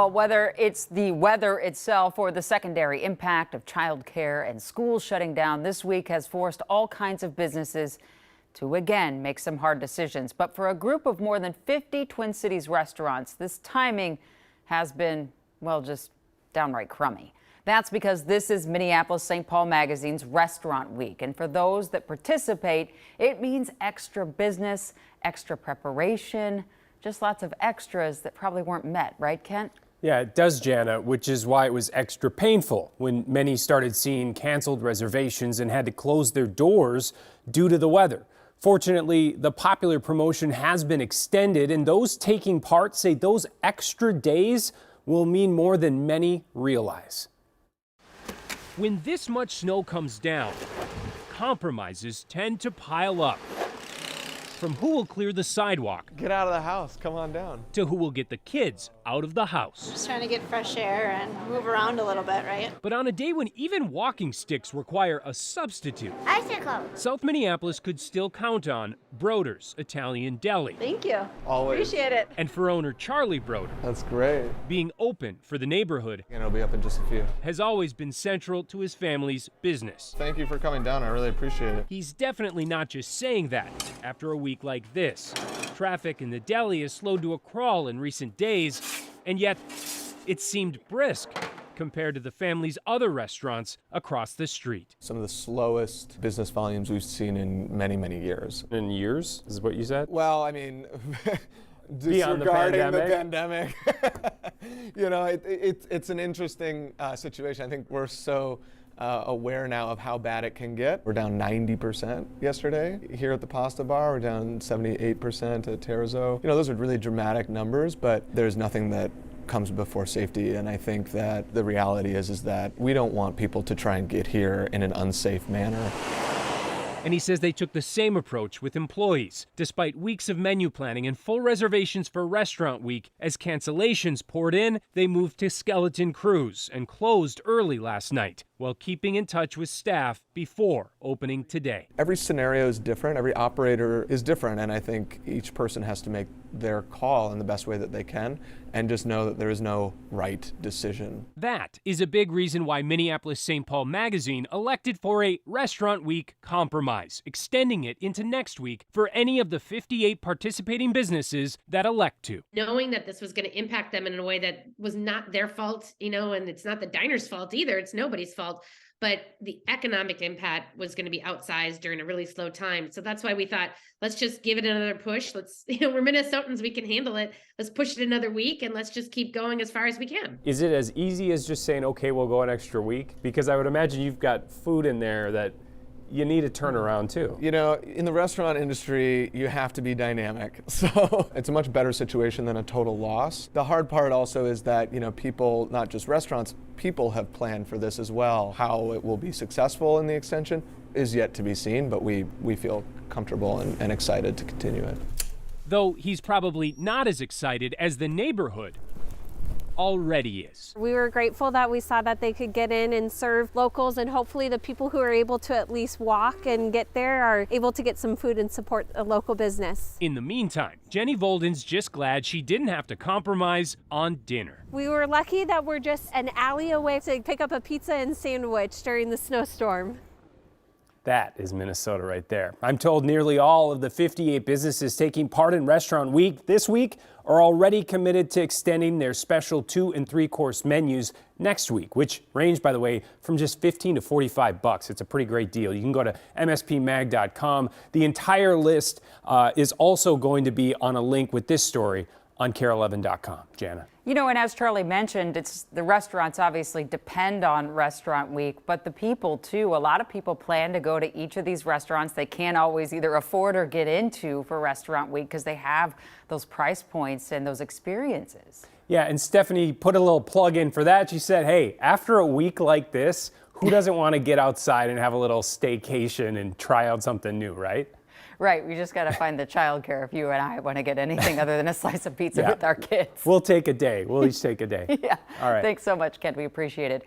Well, whether it's the weather itself or the secondary impact of childcare and schools shutting down this week has forced all kinds of businesses to again make some hard decisions. But for a group of more than 50 Twin Cities restaurants, this timing has been, well, just downright crummy. That's because this is Minneapolis-St. Paul Magazine's Restaurant Week. And for those that participate, it means extra business, extra preparation, just lots of extras that probably weren't met, right, Kent? Yeah, it does, Jana, which is why it was extra painful when many started seeing canceled reservations and had to close their doors due to the weather. Fortunately, the popular promotion has been extended, and those taking part say those extra days will mean more than many realize. When this much snow comes down, compromises tend to pile up. From who will clear the sidewalk, get out of the house, come on down, to who will get the kids out of the house. Just trying to get fresh air and move around a little bit, right? But on a day when even walking sticks require a substitute, Icicle. South Minneapolis could still count on Broder's Italian Deli. Thank you. always. Appreciate it. And for owner Charlie Broder, That's great. being open for the neighborhood And it'll be up in just a few. has always been central to his family's business. Thank you for coming down, I really appreciate it. He's definitely not just saying that after a week like this. Traffic in the deli has slowed to a crawl in recent days, and yet it seemed brisk compared to the family's other restaurants across the street. Some of the slowest business volumes we've seen in many, many years. In years, is what you said? Well, I mean, Beyond the disregarding the pandemic. pandemic, you know, it's an interesting situation. I think we're so aware now of how bad it can get. We're down 90% yesterday here at the Pasta Bar. We're down 78% at Terrazzo. You know, those are really dramatic numbers, but there's nothing that comes before safety. And I think that the reality is that we don't want people to try and get here in an unsafe manner. And he says they took the same approach with employees. Despite weeks of menu planning and full reservations for Restaurant Week, as cancellations poured in, they moved to skeleton crews and closed early last night while keeping in touch with staff before opening today. Every scenario is different, every operator is different, and I think each person has to make their call in the best way that they can and just know that there is no right decision. That is a big reason why Minneapolis-St. Paul Magazine elected for a Restaurant Week compromise, extending it into next week for any of the 58 participating businesses that elect to. Knowing that this was going to impact them in a way that was not their fault, you know, and it's not the diner's fault either. It's nobody's fault. But the economic impact was going to be outsized during a really slow time. So that's why we thought, let's just give it another push. Let's, you know, we're Minnesotans, we can handle it. Let's push it another week and let's just keep going as far as we can. Is it as easy as just saying, okay, we'll go an extra week? Because I would imagine you've got food in there that you need to turn around too. You know, in the restaurant industry, you have to be dynamic. So it's a much better situation than a total loss. The hard part also is that, you know, people, not just restaurants, people have planned for this as well. How it will be successful in the extension is yet to be seen, but we feel comfortable and excited to continue it. Though he's probably not as excited as the neighborhood already is. We were grateful that we saw that they could get in and serve locals, and hopefully the people who are able to at least walk and get there are able to get some food and support a local business. In the meantime, Jenny Volden's just glad she didn't have to compromise on dinner. We were lucky that we're just an alley away to pick up a pizza and sandwich during the snowstorm. That is Minnesota right there. I'm told nearly all of the 58 businesses taking part in Restaurant Week this week are already committed to extending their special 2- and 3-course menus next week, which range, by the way, from just $15 to $45. It's a pretty great deal. You can go to mspmag.com. The entire list is also going to be on a link with this story on KARE11.com. Jana. You know, and as Charlie mentioned, it's the restaurants obviously depend on Restaurant Week, but the people too. A lot of people plan to go to each of these restaurants they can't always either afford or get into for Restaurant Week because they have those price points and those experiences. Yeah, and Stephanie put a little plug in for that. She said, hey, after a week like this, who doesn't want to get outside and have a little staycation and try out something new, right? Right, we just got to find the childcare if you and I want to get anything other than a slice of pizza with our kids. We'll take a day. We'll each take a day. Yeah. All right. Thanks so much, Kent. We appreciate it.